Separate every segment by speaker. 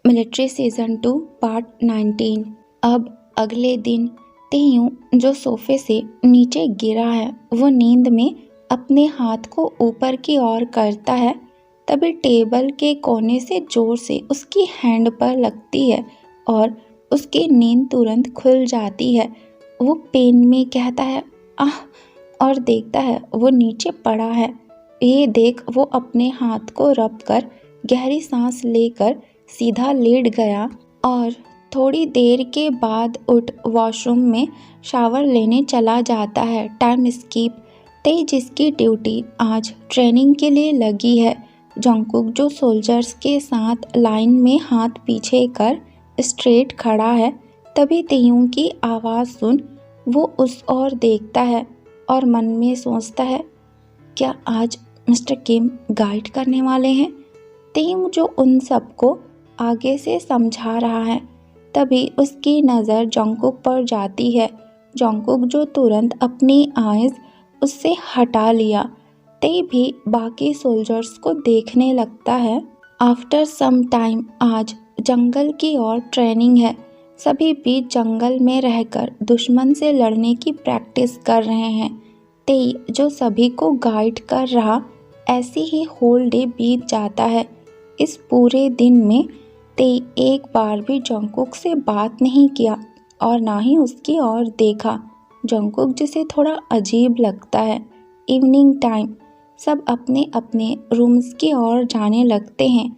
Speaker 1: Military season 2 part 19। अब अगले दिन तेयूं जो सोफे से नीचे गिरा है वो नींद में अपने हाथ को ऊपर की ओर करता है। तभी टेबल के कोने से जोर से उसकी हैंड पर लगती है और उसकी नींद तुरंत खुल जाती है। वो पेन में कहता है आह और देखता है वो नीचे पड़ा है। ये देख वो अपने हाथ को रब कर गहरी सांस लेकर सीधा लेट गया और थोड़ी देर के बाद उठ वॉशरूम में शावर लेने चला जाता है। Time skip. ते जिसकी ड्यूटी आज ट्रेनिंग के लिए लगी है। जंगकुक जो सोल्जर्स के साथ लाइन में हाथ पीछे कर स्ट्रेट खड़ा है। तभी तेयूं की आवाज़ सुन वो उस ओर देखता है और मन में सोचता है क्या आज मिस्टर किम गाइड करने वाले हैं। तेयूं जो उन सबको आगे से समझा रहा है। तभी उसकी नज़र जंगकुक पर जाती है। जंगकुक जो तुरंत अपनी आइज़ उससे हटा लिया। ते भी बाकी सोल्जर्स को देखने लगता है। आफ्टर सम टाइम आज जंगल की ओर ट्रेनिंग है। सभी बीच जंगल में रहकर दुश्मन से लड़ने की प्रैक्टिस कर रहे हैं। ते जो सभी को गाइड कर रहा ऐसे ही होल डे बीत जाता है। इस पूरे दिन में ते एक बार भी जंगकुक से बात नहीं किया और ना ही उसकी ओर देखा। जंगकुक जिसे थोड़ा अजीब लगता है। इवनिंग टाइम सब अपने अपने रूम्स की ओर जाने लगते हैं।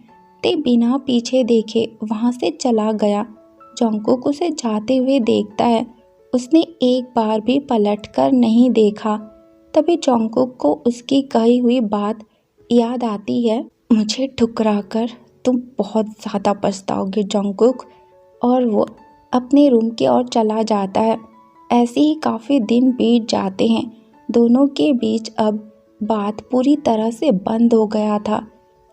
Speaker 1: ते बिना पीछे देखे वहाँ से चला गया। जंगकुक उसे जाते हुए देखता है। उसने एक बार भी पलट कर नहीं देखा। तभी जंगकुक को उसकी कही हुई बात याद आती है। मुझे ठुकराकर तुम बहुत ज़्यादा पछताओगे जंगकुक। और वो अपने रूम की ओर चला जाता है। ऐसे ही काफ़ी दिन बीत जाते हैं। दोनों के बीच अब बात पूरी तरह से बंद हो गया था।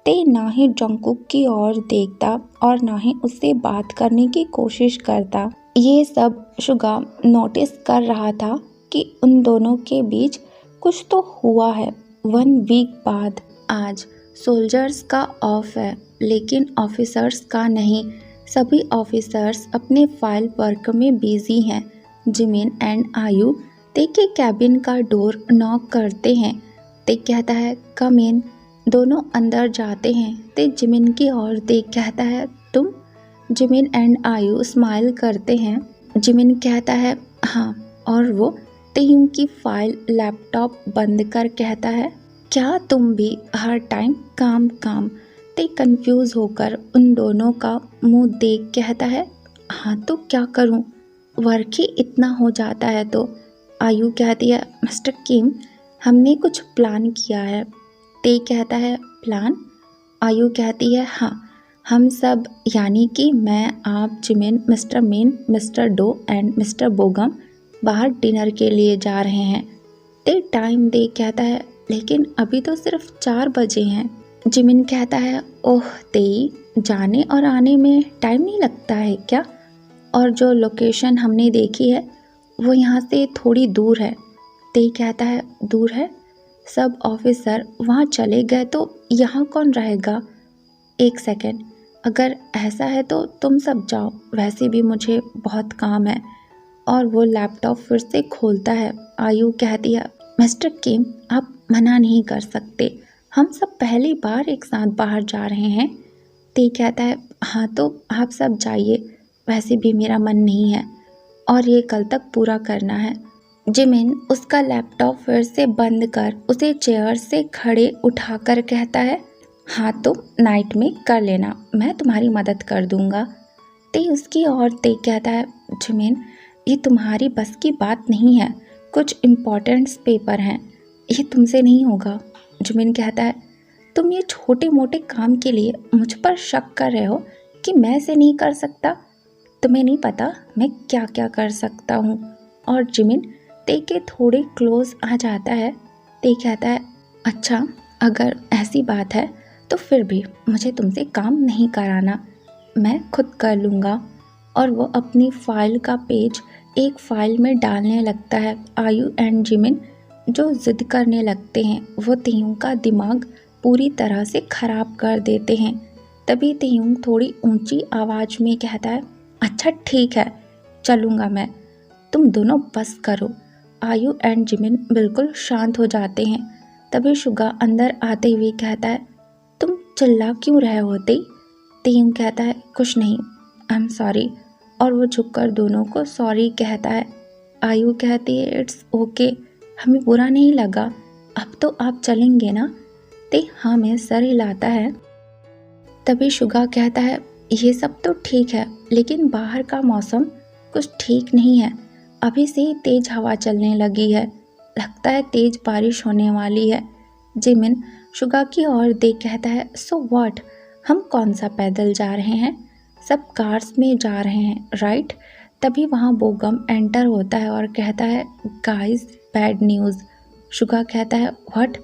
Speaker 1: ते ना ही जंगकुक की ओर देखता और ना ही उससे बात करने की कोशिश करता। ये सब शुगा नोटिस कर रहा था कि उन दोनों के बीच कुछ तो हुआ है। 1 वीक बाद आज सोल्जर्स का ऑफ है लेकिन ऑफिसर्स का नहीं। सभी ऑफिसर्स अपने फाइल वर्क में बिजी हैं। जिमिन एंड आयु ते के कैबिन का डोर नॉक करते हैं। ते कहता है कम इन। दोनों अंदर जाते हैं। ते जिमिन की ओर देख कहता है तुम। जिमिन एंड आयु स्माइल करते हैं। जिमिन कहता है हाँ और वो तेयूं की फाइल लैपटॉप बंद कर कहता है क्या तुम भी हर टाइम काम काम। ते कंफ्यूज होकर उन दोनों का मुंह देख कहता है हाँ तो क्या करूं, वर्क ही इतना हो जाता है तो। आयु कहती है मिस्टर किम हमने कुछ प्लान किया है। ते कहता है प्लान। आयु कहती है हाँ हम सब यानी कि मैं आप Jimin mister Min mister Do and mister Bogum बाहर डिनर के लिए जा रहे हैं। ते टाइम दे कहता है लेकिन अभी तो सिर्फ 4 बजे हैं। जिमिन कहता है ओह तेई जाने और आने में टाइम नहीं लगता है क्या। और जो लोकेशन हमने देखी है वो यहाँ से थोड़ी दूर है। ते कहता है दूर है। सब ऑफिसर वहाँ चले गए तो यहाँ कौन रहेगा। एक सेकेंड अगर ऐसा है तो तुम सब जाओ, वैसे भी मुझे बहुत काम है। और वो लैपटॉप फिर से खोलता है। आयु कहती है मिस्टर किम आप मना नहीं कर सकते, हम सब पहली बार एक साथ बाहर जा रहे हैं। ते कहता है हाँ तो आप सब जाइए, वैसे भी मेरा मन नहीं है और ये कल तक पूरा करना है। जिमिन उसका लैपटॉप फिर से बंद कर उसे चेयर से खड़े उठाकर कहता है हाँ तो नाइट में कर लेना, मैं तुम्हारी मदद कर दूंगा। ते उसकी ओर देख कहता है जिमिन ये तुम्हारी बस की बात नहीं है, कुछ इम्पोर्टेंट पेपर हैं, ये तुमसे नहीं होगा। जिमिन कहता है तुम ये छोटे मोटे काम के लिए मुझ पर शक कर रहे हो कि मैं इसे नहीं कर सकता। तुम्हें नहीं पता मैं क्या क्या कर सकता हूँ। और जिमिन ते के थोड़े क्लोज आ जाता है। ते कहता है अच्छा अगर ऐसी बात है तो फिर भी मुझे तुमसे काम नहीं कराना, मैं खुद कर लूँगा। और वो अपनी फाइल का पेज एक फाइल में डालने लगता है। आयु एंड जिमिन जो जिद करने लगते हैं वो तेयूं का दिमाग पूरी तरह से ख़राब कर देते हैं। तभी तेयूंग थोड़ी ऊंची आवाज में कहता है, अच्छा ठीक है, चलूंगा मैं, तुम दोनों बस करो। आयु एंड जिमिन बिल्कुल शांत हो जाते हैं। तभी शुगा अंदर आते हुए कहता है, तुम चिल्ला क्यों रहे होते? तेयूंग कहता है, कुछ नहीं, आई एम सॉरी, और वो झुककर दोनों को सॉरी कहता है। आयु कहती है, इट्स ओके, हमें बुरा नहीं लगा, अब तो आप चलेंगे ना? ते हाँ में सर हिलाता है। तभी शुगा कहता है, ये सब तो ठीक है, लेकिन बाहर का मौसम कुछ ठीक नहीं है, अभी से ही तेज हवा चलने लगी है, लगता है तेज बारिश होने वाली है। जिमिन शुगा की ओर देख कहता है, सो व्हाट, हम कौन सा पैदल जा रहे हैं, सब कार्स में जा रहे हैं, राइट? तभी वहाँ बोगम एंटर होता है और कहता है, गाइस बैड न्यूज़। शुगा कहता है, व्हाट?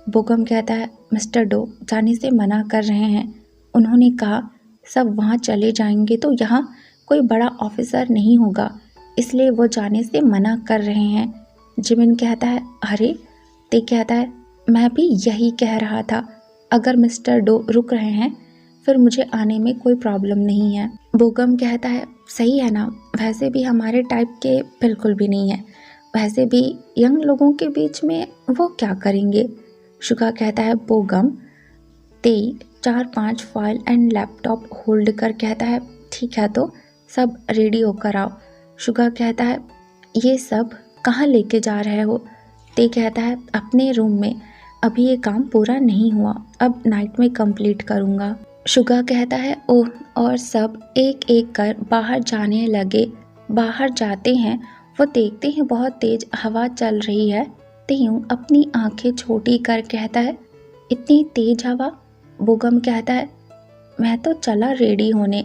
Speaker 1: बोगम कहता है, मिस्टर डो जाने से मना कर रहे हैं, उन्होंने कहा सब वहाँ चले जाएंगे तो यहाँ कोई बड़ा ऑफिसर नहीं होगा, इसलिए वो जाने से मना कर रहे हैं। जिमिन कहता है, अरे? ते कहता है, मैं भी यही कह रहा था, अगर मिस्टर डो रुक रहे हैं फिर मुझे आने में कोई प्रॉब्लम नहीं है। बोगम कहता है, सही है ना, वैसे भी हमारे टाइप के बिल्कुल भी नहीं है, वैसे भी यंग लोगों के बीच में वो क्या करेंगे? शुगा कहता है, बोगम। ते 4-5 फाइल एंड लैपटॉप होल्ड कर कहता है, ठीक है तो सब रेडी होकर आओ। शुगा कहता है, ये सब कहाँ लेके जा रहे हो? ते कहता है, अपने रूम में, अभी ये काम पूरा नहीं हुआ, अब नाइट में कंप्लीट करूँगा। शुगा कहता है, ओह, और सब एक एक कर बाहर जाने लगे। बाहर जाते हैं, वो देखते हैं बहुत तेज हवा चल रही है। तेयूं अपनी आंखें छोटी कर कहता है, इतनी तेज हवा? बोगम कहता है, मैं तो चला रेडी होने,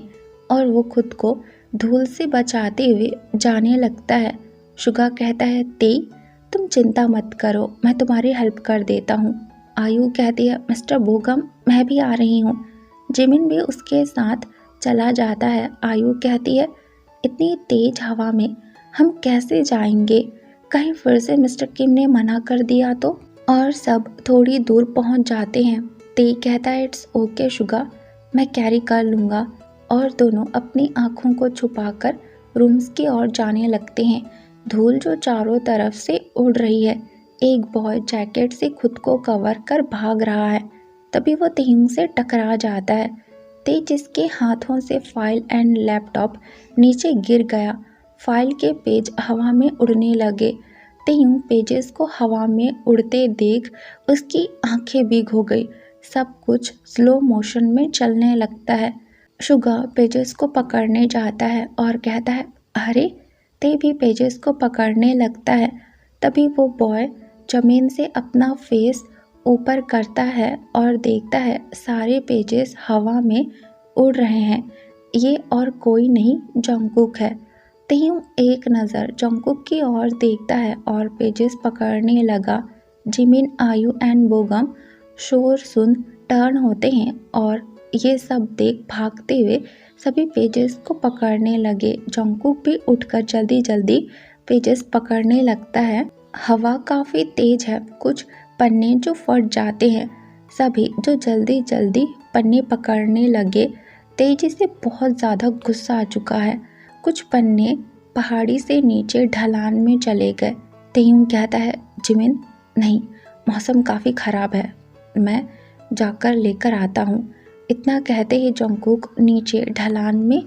Speaker 1: और वो खुद को धूल से बचाते हुए जाने लगता है। शुगा कहता है, ते तुम चिंता मत करो, मैं तुम्हारी हेल्प कर देता हूँ। आयु कहती है, मिस्टर बोगम मैं भी आ रही हूँ। जिमिन भी उसके साथ चला जाता है। आयु कहती है, इतनी तेज हवा में हम कैसे जाएंगे, कहीं फिर से मिस्टर किम ने मना कर दिया तो? और सब थोड़ी दूर पहुंच जाते हैं। ते कहता है, इट्स ओके शुगा, मैं कैरी कर लूँगा, और दोनों अपनी आँखों को छुपाकर रूम्स की ओर जाने लगते हैं। धूल जो चारों तरफ से उड़ रही है, एक बॉय जैकेट से खुद को कवर कर भाग रहा है। तभी वो तेयूंग से टकरा जाता है। ते जिसके हाथों से फाइल एंड लैपटॉप नीचे गिर गया, फाइल के पेज हवा में उड़ने लगे। तेयूंग पेजेस को हवा में उड़ते देख उसकी आंखें भीग हो गई। सब कुछ स्लो मोशन में चलने लगता है। शुगा पेजेस को पकड़ने जाता है और कहता है, अरे? ते भी पेजेस को पकड़ने लगता है। तभी वो बॉय जमीन से अपना फेस ऊपर करता है और देखता है सारे पेजेस हवा में उड़ रहे हैं। ये और कोई नहीं, जंगकुक है। तेयूं एक नज़र जंगकुक की ओर देखता है और पेजेस पकड़ने लगा। जिमिन, आयु एंड बोगम शोर सुन टर्न होते हैं और ये सब देख भागते हुए सभी पेजेस को पकड़ने लगे। जंगकुक भी उठकर जल्दी जल्दी पेजेस पकड़ने लगता है। हवा काफ़ी तेज है, कुछ पन्ने जो फट जाते हैं। सभी जो जल्दी जल्दी पन्ने पकड़ने लगे। तेजी से बहुत ज़्यादा गुस्सा आ चुका है। कुछ पन्ने पहाड़ी से नीचे ढलान में चले गए। तेयूं कहता है, जिमिन नहीं, मौसम काफ़ी ख़राब है, मैं जाकर लेकर आता हूँ। इतना कहते ही जंगकुक नीचे ढलान में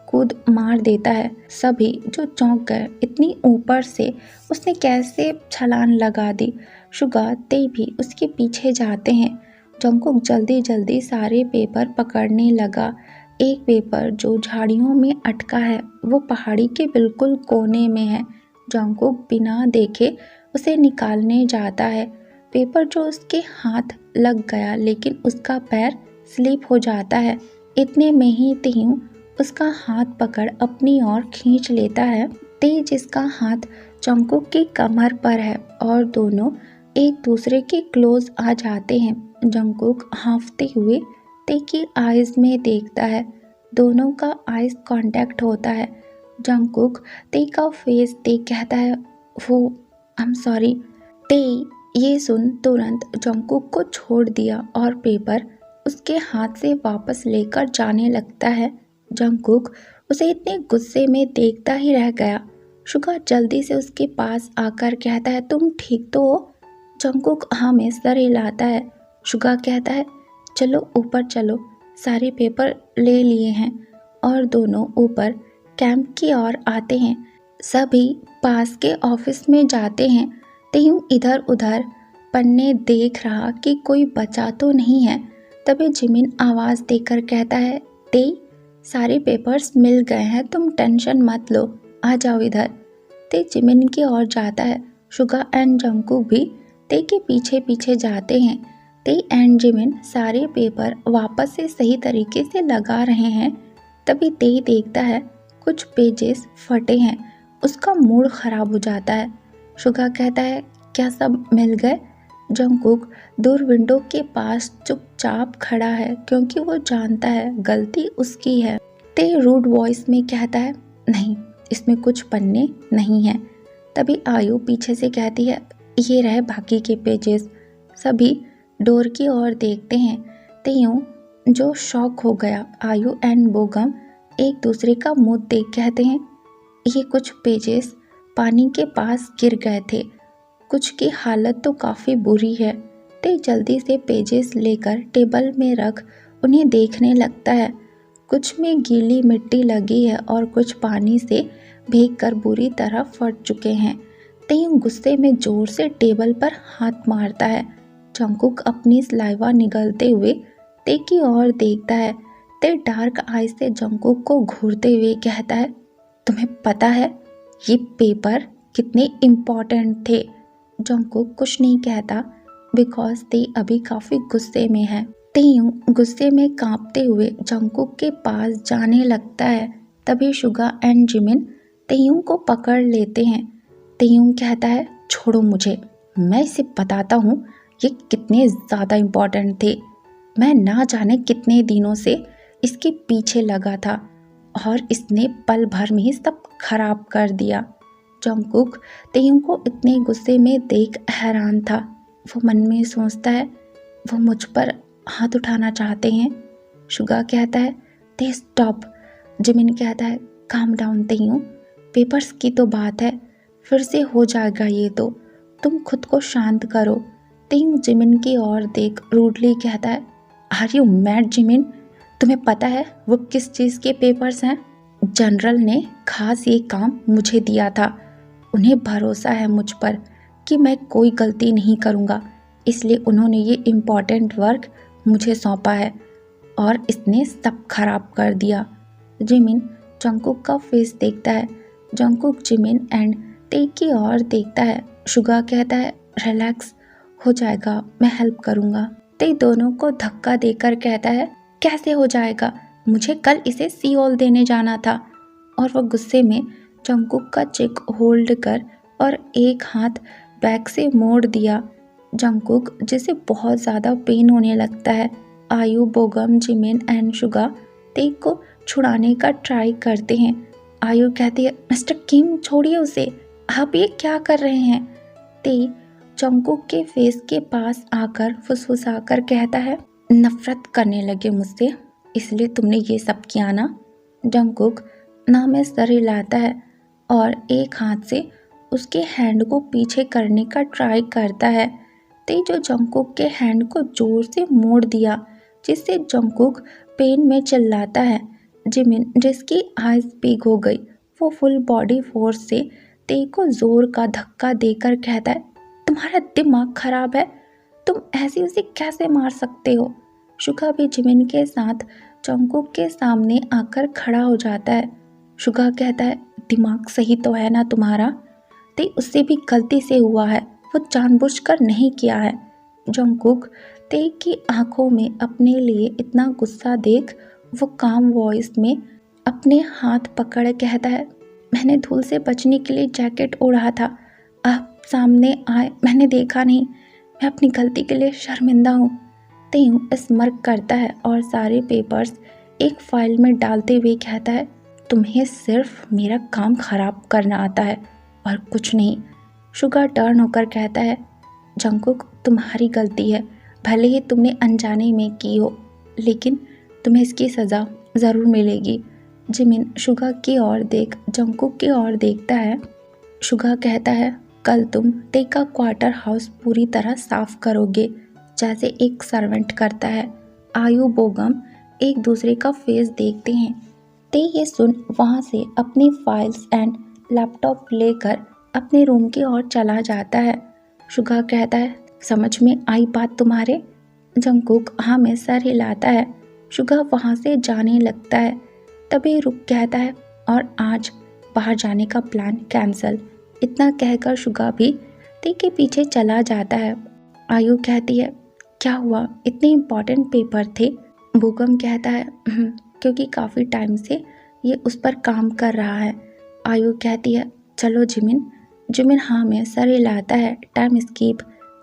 Speaker 1: कूद मार देता है। सभी जो चौंक गए, इतनी ऊपर से उसने कैसे छलांग लगा दी। शुगा, ते भी उसके पीछे जाते हैं। जंगकुक जल्दी जल्दी सारे पेपर पकड़ने लगा। एक पेपर जो झाड़ियों में अटका है वो पहाड़ी के बिल्कुल कोने में है। जंगकुक बिना देखे उसे निकालने जाता है। पेपर जो उसके हाथ लग गया, लेकिन उसका पैर स्लिप हो जाता है। इतने में ही तेयूं उसका हाथ पकड़ अपनी ओर खींच लेता है। ते जिसका हाथ जंगकुक की कमर पर है और दोनों एक दूसरे के क्लोज आ जाते हैं। जंगकुक हांफते हुए ते की आइज में देखता है। दोनों का आइज कांटेक्ट होता है। जंगकुक ते का फेस देख कहता है, वो आई एम सॉरी। ते ये सुन तुरंत जंगकुक को छोड़ दिया और पेपर उसके हाथ से वापस लेकर जाने लगता है। जंगकुक उसे इतने गुस्से में देखता ही रह गया। शुगा जल्दी से उसके पास आकर कहता है, तुम ठीक तो हो? जंगकुक हाँ में सर हिलाता है। शुगा कहता है, चलो ऊपर चलो, सारे पेपर ले लिए हैं। और दोनों ऊपर कैंप की ओर आते हैं। सभी पास के ऑफिस में जाते हैं। तेयूं इधर उधर पन्ने देख रहा कि कोई बचा तो नहीं है। तभी जिमिन आवाज़ देकर कहता है, ते सारे पेपर्स मिल गए हैं, तुम टेंशन मत लो, आ जाओ इधर। ते जिमिन की ओर जाता है। शुगा एंड जंगकुक भी ते के पीछे पीछे जाते हैं। ते एंड जिमिन सारे पेपर वापस से सही तरीके से लगा रहे हैं। तभी ते देखता है कुछ पेजेस फटे हैं। उसका मूड खराब हो जाता है। शुगा कहता है, क्या सब मिल गए? जंगकुक दूर विंडो के पास चुपचाप खड़ा है क्योंकि वो जानता है गलती उसकी है। ते रूड वॉइस में कहता है, नहीं, इसमें कुछ पन्ने नहीं हैं। तभी आयु पीछे से कहती है, ये रहे बाकी के पेजेस। सभी डोर की ओर देखते हैं। तेयूं जो शॉक हो गया। आयु एंड बोगम एक दूसरे का मुंह देख कहते हैं, ये कुछ पेजेस पानी के पास गिर गए थे, कुछ की हालत तो काफ़ी बुरी है। ते जल्दी से पेजेस लेकर टेबल में रख उन्हें देखने लगता है। कुछ में गीली मिट्टी लगी है और कुछ पानी से भीगकर बुरी तरह फट चुके हैं। ते गुस्से में जोर से टेबल पर हाथ मारता है। जंगकुक अपनी सलाइवा निगलते हुए ते की ओर देखता है। ते डार्क आई से जंगकुक को घूरते हुए कहता है, तुम्हें पता है ये पेपर कितने इम्पोर्टेंट थे? जंगकुक कुछ नहीं कहता बिकॉज ते अभी काफ़ी गुस्से में है। तेयूं गुस्से में कांपते हुए जंगकुक के पास जाने लगता है। तभी शुगा एंड जिमिन तेयूं को पकड़ लेते हैं। तेयूं कहता है, छोड़ो मुझे, मैं इसे बताता हूँ ये कितने ज़्यादा इम्पोर्टेंट थे। मैं ना जाने कितने दिनों से इसके पीछे लगा था और इसने पल भर में ही सब खराब कर दिया। जंगकुक तेयूं को इतने गुस्से में देख हैरान था। वो मन में सोचता है, वो मुझ पर हाथ उठाना चाहते हैं। शुगा कहता है, ते स्टॉप। जिमिन कहता है, काम डाउन तेयूं, पेपर्स की तो बात है, फिर से हो जाएगा ये तो, तुम खुद को शांत करो। तेयूं जिमिन की ओर देख रूडली कहता है, आर यू मैड जिमिन? तुम्हें पता है वो किस चीज़ के पेपर्स हैं? जनरल ने खास ये काम मुझे दिया था। उन्हें भरोसा है मुझ पर कि मैं कोई गलती नहीं करूँगा, इसलिए उन्होंने ये इम्पोर्टेंट वर्क मुझे सौंपा है और इसने सब खराब कर दिया। जिमिन जंगकुक का फेस देखता है। जंगकुक जिमिन एंड ते की ओर देखता है। शुगा कहता है, रिलैक्स, हो जाएगा, मैं हेल्प करूँगा। ते दोनों को धक्का देकर कहता है, कैसे हो जाएगा? मुझे कल इसे सीओल देने जाना था। और वह गुस्से में जंगकुक का चेक होल्ड कर और एक हाथ बैक से मोड़ दिया। जंगकुक जिसे बहुत ज़्यादा पेन होने लगता है। आयु, बोगम, जिमिन एंड शुगा ते को छुड़ाने का ट्राई करते हैं। आयु कहती है, मिस्टर किम छोड़िए उसे, आप ये क्या कर रहे हैं? ते जंगकुक के फेस के पास आकर फुसफुसाकर कहता है, नफरत करने लगे मुझसे, इसलिए तुमने ये सब किया ना? जंगकुक ना में सर हिलाता है और एक हाथ से उसके हैंड को पीछे करने का ट्राई करता है। ते जो जंगकुक के हैंड को जोर से मोड़ दिया, जिससे जंगकुक पेन में चिल्लाता है। जिमिन जिसकी आइज पिघल हो गई, वो फुल बॉडी फोर्स से ते को जोर का धक्का देकर कहता है, तुम्हारा दिमाग खराब है, तुम ऐसे उसे कैसे मार सकते हो? शुगा भी जिमिन के साथ जंगकुक के सामने आकर खड़ा हो जाता है। शुगा कहता है, दिमाग सही तो है ना तुम्हारा? ते उससे भी गलती से हुआ है, वो जानबूझकर नहीं किया है। जंगकुक ते की आंखों में अपने लिए इतना गुस्सा देख वो काम वॉइस में अपने हाथ पकड़ कहता है, मैंने धूल से बचने के लिए जैकेट ओढ़ा था, आप सामने आए, मैंने देखा नहीं, मैं अपनी गलती के लिए शर्मिंदा हूँ। तेयूं स्मर्क करता है और सारे पेपर्स एक फाइल में डालते हुए कहता है, तुम्हें सिर्फ मेरा काम खराब करना आता है और कुछ नहीं। शुगा टर्न होकर कहता है, जंगकुक तुम्हारी गलती है, भले ही तुमने अनजाने में की हो, लेकिन तुम्हें इसकी सज़ा ज़रूर मिलेगी। जिमिन शुगा की ओर देख जंगकुक की ओर देखता है। शुगा कहता है, कल तुम ते का क्वार्टर हाउस पूरी तरह साफ करोगे जैसे एक सर्वेंट करता है। आयु बोगम एक दूसरे का फेस देखते हैं। ते ये सुन वहाँ से अपनी फाइल्स एंड लैपटॉप लेकर अपने रूम की ओर चला जाता है। शुगा कहता है, समझ में आई बात तुम्हारे? जंगकुक हाँ में सर हिलाता है। शुगा वहाँ से जाने लगता है, तभी रुक कहता है, और आज बाहर जाने का प्लान कैंसिल। इतना कहकर शुगा भी ते के पीछे चला जाता है। आयु कहती है, क्या हुआ, इतने इम्पोर्टेंट पेपर थे? बोगम कहता है, क्योंकि काफ़ी टाइम से ये उस पर काम कर रहा है। आयु कहती है, चलो जिमिन। जिमिन हाँ में सर हिलाता है। Time skip.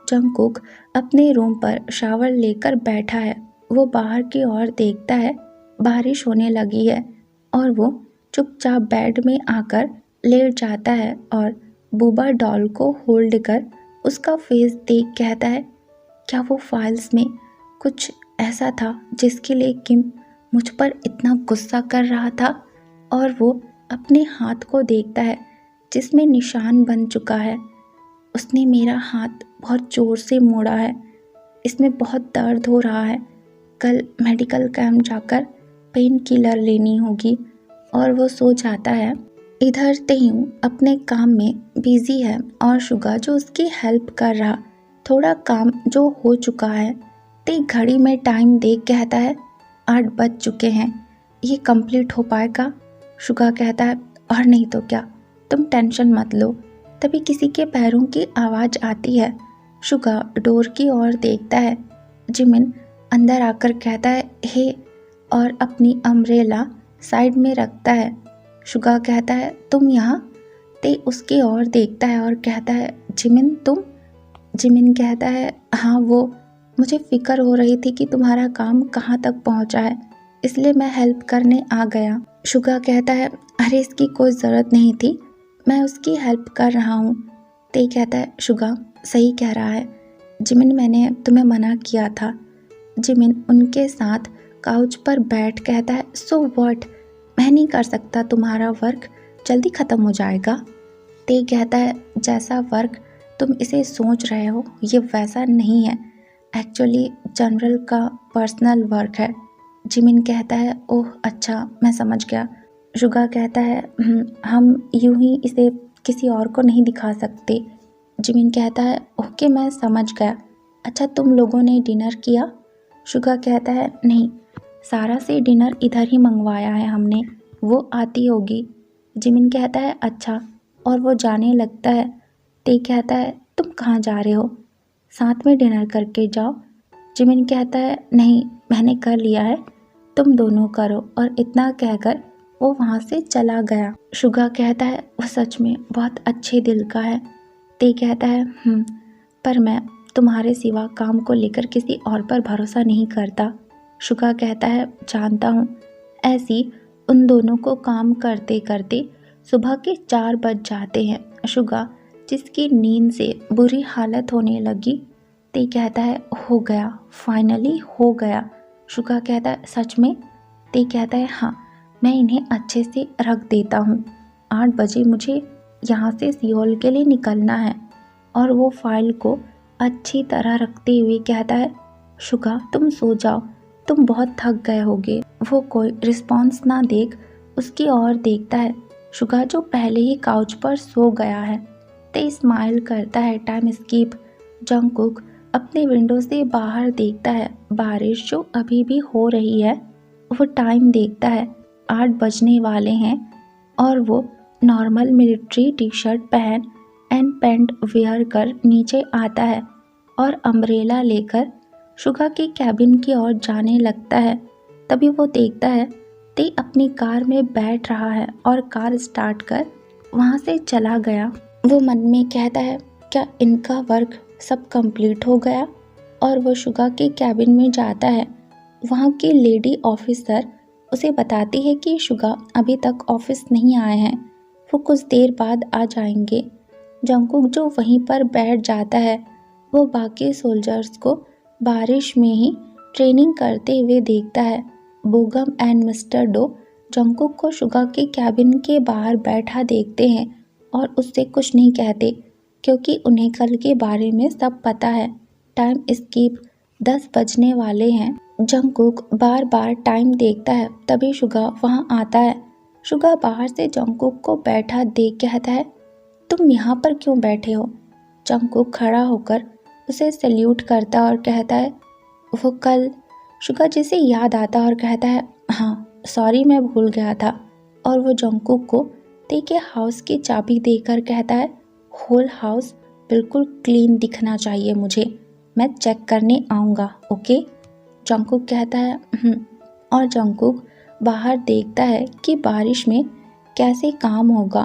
Speaker 1: जंगकुक अपने रूम पर शावर लेकर बैठा है। वो बाहर की ओर देखता है। बारिश होने लगी है और वो चुपचाप बेड में आकर लेट जाता है और बूबा डॉल को होल्ड कर उसका फेस देख कहता है, क्या वो फाइल्स में कुछ ऐसा था जिसके लिए किम मुझ पर इतना गुस्सा कर रहा था? और वो अपने हाथ को देखता है जिसमें निशान बन चुका है। उसने मेरा हाथ बहुत ज़ोर से मोड़ा है। इसमें बहुत दर्द हो रहा है। कल मेडिकल कैंप जाकर पेन किलर लेनी होगी। और वो सो जाता है। इधर तेयूं अपने काम में बिजी है और शुगा जो उसकी हेल्प कर रहा। थोड़ा काम जो हो चुका है। ते घड़ी में टाइम देख कहता है, 8 बज चुके हैं, ये कंप्लीट हो पाएगा? शुगा कहता है, और नहीं तो क्या, तुम टेंशन मत लो। तभी किसी के पैरों की आवाज़ आती है। शुगा डोर की ओर देखता है। जिमिन अंदर आकर कहता है, हे, और अपनी अम्ब्रेला साइड में रखता है। शुगा कहता है, तुम यहाँ? ते उसकी ओर देखता है और कहता है, जिमिन तुम? जिमिन कहता है, हाँ, वो मुझे फिक्र हो रही थी कि तुम्हारा काम कहाँ तक पहुँचा है, इसलिए मैं हेल्प करने आ गया। शुगा कहता है, अरे इसकी कोई ज़रूरत नहीं थी, मैं उसकी हेल्प कर रहा हूँ। ते कहता है, शुगा सही कह रहा है। जिमिन मैंने तुम्हें मना किया था। जिमिन उनके साथ काउच पर बैठ कहता है, सो व्हाट, मैं नहीं कर सकता, तुम्हारा वर्क जल्दी ख़त्म हो जाएगा। ते कहता है, जैसा वर्क तुम इसे सोच रहे हो ये वैसा नहीं है, एक्चुअली जनरल का पर्सनल वर्क है। जिमिन कहता है, ओह अच्छा, मैं समझ गया। शुगा कहता है, हम यूं ही इसे किसी और को नहीं दिखा सकते। जिमिन कहता है, ओके मैं समझ गया। अच्छा तुम लोगों ने डिनर किया? शुगा कहता है, नहीं, सारा से डिनर इधर ही मंगवाया है हमने, वो आती होगी। जिमिन कहता है, अच्छा, और वो जाने लगता है। ते कहता है, तुम कहाँ जा रहे हो? साथ में डिनर करके जाओ। जिमिन कहता है, नहीं, मैंने कर लिया है, तुम दोनों करो। और इतना कहकर वो वहाँ से चला गया। शुगा कहता है, वो सच में बहुत अच्छे दिल का है। ते कहता है, पर मैं तुम्हारे सिवा काम को लेकर किसी और पर भरोसा नहीं करता। शुगा कहता है, जानता हूँ। ऐसी उन दोनों को काम करते करते सुबह के 4 बज जाते हैं। शुगा जिसकी नींद से बुरी हालत होने लगी। ते कहता है, हो गया, फाइनली हो गया। शुगा कहता है, सच में? ते कहता है, हाँ, मैं इन्हें अच्छे से रख देता हूँ। 8 बजे मुझे यहाँ से सियोल के लिए निकलना है। और वो फाइल को अच्छी तरह रखते हुए कहता है, शुगा तुम सो जाओ, तुम बहुत थक गए होगे। वो कोई रिस्पॉन्स ना देख उसकी ओर देखता है। शुगा जो पहले ही काउच पर सो गया है। ते स्माइल करता है। Time skip. जंगकुक अपने विंडो से बाहर देखता है। बारिश जो अभी भी हो रही है। वो टाइम देखता है, 8 बजने वाले हैं और वो नॉर्मल मिलिट्री टी शर्ट पहन एंड पैंट वेयर कर नीचे आता है और अम्ब्रेला लेकर शुगा के कैबिन की ओर जाने लगता है। तभी वो देखता है ते अपनी कार में बैठ रहा है और कार स्टार्ट कर वहाँ से चला गया। वो मन में कहता है, क्या इनका वर्क सब कंप्लीट हो गया? और वो शुगा के कैबिन में जाता है। वहाँ की लेडी ऑफिसर उसे बताती है कि शुगा अभी तक ऑफिस नहीं आए हैं, वो कुछ देर बाद आ जाएंगे। जंगकुक जो वहीं पर बैठ जाता है। वो बाकी सोल्जर्स को बारिश में ही ट्रेनिंग करते हुए देखता है। बोगम एंड मिस्टर डो जंगकुक को शुगा के कैबिन के बाहर बैठा देखते हैं और उससे कुछ नहीं कहते क्योंकि उन्हें कल के बारे में सब पता है। टाइम स्कीप 10 बजने वाले हैं। जंगकुक बार बार टाइम देखता है, तभी शुगा वहां आता है। शुगा बाहर से जंगकुक को बैठा देख कहता है, तुम यहाँ पर क्यों बैठे हो? जंगकुक खड़ा होकर उसे सैल्यूट करता और कहता है, वो कल। शुगा जिसे याद आता और कहता है, हाँ सॉरी मैं भूल गया था। और वो जंगकुक को ते के हाउस की चाबी देकर कहता है, होल हाउस बिल्कुल क्लीन दिखना चाहिए मुझे, मैं चेक करने आऊँगा, ओके? जंगकुक कहता है और जंगकुक बाहर देखता है कि बारिश में कैसे काम होगा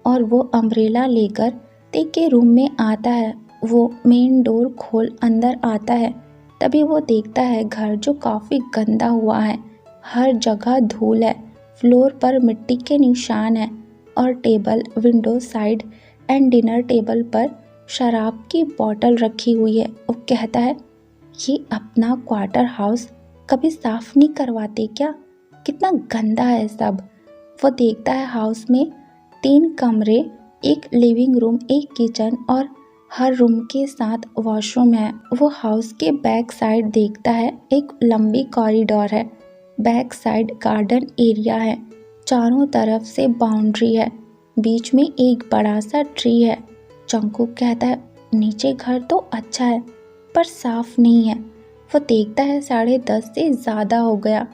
Speaker 1: और वो अम्ब्रेला लेकर ते के रूम में आता है। वो मेन डोर खोल अंदर आता है, तभी वो देखता है घर जो काफ़ी गंदा हुआ है। हर जगह धूल है, फ्लोर पर मिट्टी के निशान हैं और table, window side and dinner table पर शराब की बोतल रखी हुई है। वो कहता है, ये अपना क्वार्टर हाउस कभी साफ नहीं करवाते क्या? कितना गंदा है सब। वो देखता है हाउस में 3 कमरे, एक लिविंग रूम, एक किचन और हर रूम के साथ वॉशरूम है। वो हाउस के बैक साइड देखता है, एक लंबी कॉरिडोर है, बैक साइड गार्डन एरिया है, चारों तरफ से बाउंड्री है, बीच में एक बड़ा सा ट्री है। जंगकुक कहता है, नीचे घर तो अच्छा है पर साफ नहीं है। वो देखता है 10:30 से ज़्यादा हो गया।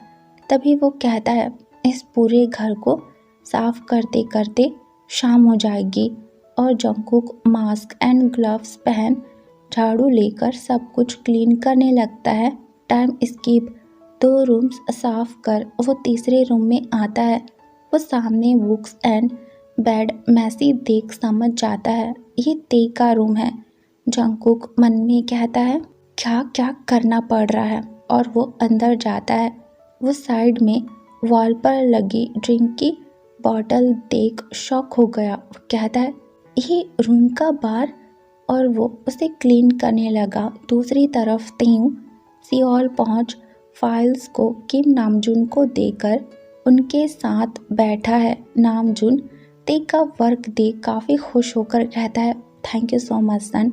Speaker 1: तभी वो कहता है, इस पूरे घर को साफ करते करते शाम हो जाएगी। और जंगकुक मास्क एंड ग्लव्स पहन झाड़ू लेकर सब कुछ क्लीन करने लगता है। टाइम स्किप 2 रूम्स साफ कर वो तीसरे रूम में आता है। वो सामने बुक्स एंड बेड मैसी देख समझ जाता है, ये ते का रूम है। जंगकुक मन में कहता है, क्या क्या करना पड़ रहा है, और वो अंदर जाता है। वो साइड में वॉल पर लगी ड्रिंक की बॉटल देख शॉक हो गया। वो कहता है, ये रूम का बार, और वो उसे क्लीन करने लगा। दूसरी तरफ तेयू सियोल पहुंच फाइल्स को किम नामजुन को देकर उनके साथ बैठा है। नामजुन ते का वर्क देख काफ़ी खुश होकर कहता है, थैंक यू सो मच सन,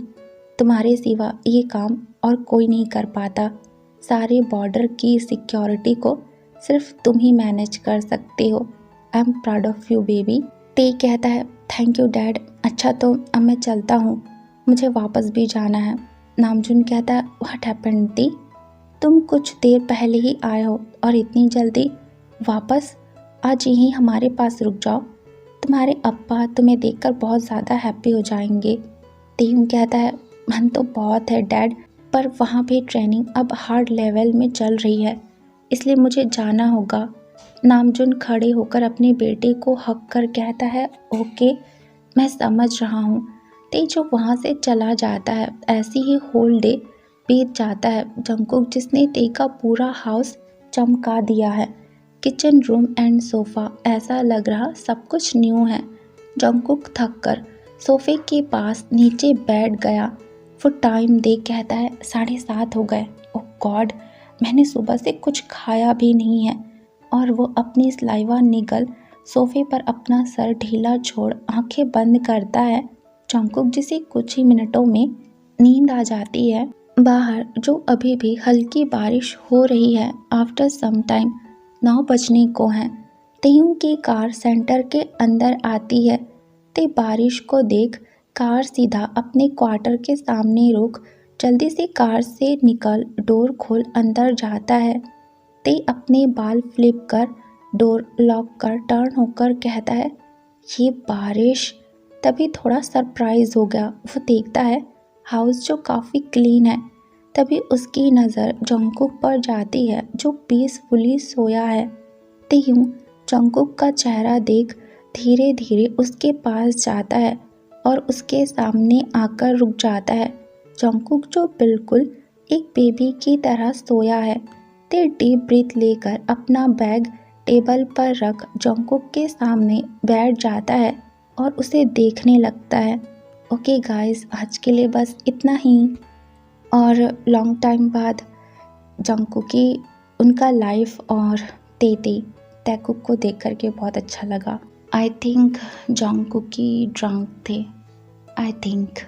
Speaker 1: तुम्हारे सिवा ये काम और कोई नहीं कर पाता। सारे बॉर्डर की सिक्योरिटी को सिर्फ तुम ही मैनेज कर सकते हो। I am proud of you baby. ते कहता है, थैंक यू डैड। अच्छा तो अब मैं चलता हूँ, मुझे वापस भी जाना है। नामजुन कहता है, व्हाट हैपेंड ती? तुम कुछ देर पहले ही आए हो और इतनी जल्दी वापस? आज यहीं हमारे पास रुक जाओ, तुम्हारे अब्बा तुम्हें देखकर बहुत ज़्यादा हैप्पी हो जाएंगे। तेयू कहता है, मन तो बहुत है डैड, पर वहाँ भी ट्रेनिंग अब हार्ड लेवल में चल रही है, इसलिए मुझे जाना होगा। नामजुन खड़े होकर अपने बेटे को हक कर कहता है, ओके मैं समझ रहा हूँ। ते जो वहाँ से चला जाता है। ऐसी ही होल डे बीत जाता है। जंगकुक जिसने ते का पूरा हाउस चमका दिया है, किचन, रूम एंड सोफ़ा, ऐसा लग रहा सब कुछ न्यू है। जंगकुक थक कर सोफे के पास नीचे बैठ गया। वो टाइम देख कहता है, 7:30 हो गए। ओह गॉड, मैंने सुबह से कुछ खाया भी नहीं है। और वो अपनी सलाइवा निगल सोफे पर अपना सर ढीला छोड़ आंखें बंद करता है। जंगकुक जिसे कुछ ही मिनटों में नींद आ जाती है। बाहर जो अभी भी हल्की बारिश हो रही है। आफ्टर सम टाइम 9 बजने को हैं। तेयू की कार सेंटर के अंदर आती है। ते बारिश को देख कार सीधा अपने क्वार्टर के सामने रोक जल्दी से कार से निकल डोर खोल अंदर जाता है। ते अपने बाल फ्लिप कर डोर लॉक कर टर्न होकर कहता है, ये बारिश। तभी थोड़ा सरप्राइज हो गया। वो देखता है हाउस जो काफ़ी क्लीन है। तभी उसकी नज़र जंगकुक पर जाती है जो पीसफुली सोया है। तेयू जंगकुक का चेहरा देख धीरे धीरे उसके पास जाता है और उसके सामने आकर रुक जाता है। जंगकुक जो बिल्कुल एक बेबी की तरह सोया है। ते डीप ब्रीथ लेकर अपना बैग टेबल पर रख जंगकुक के सामने बैठ जाता है और उसे देखने लगता है। ओके गाइस, आज के लिए बस इतना ही। और लॉन्ग टाइम बाद जंगकुक की उनका लाइफ और तेते तैकुक को देख करके बहुत अच्छा लगा। आई थिंक जंगकुक की ड्रंक थे, आई थिंक।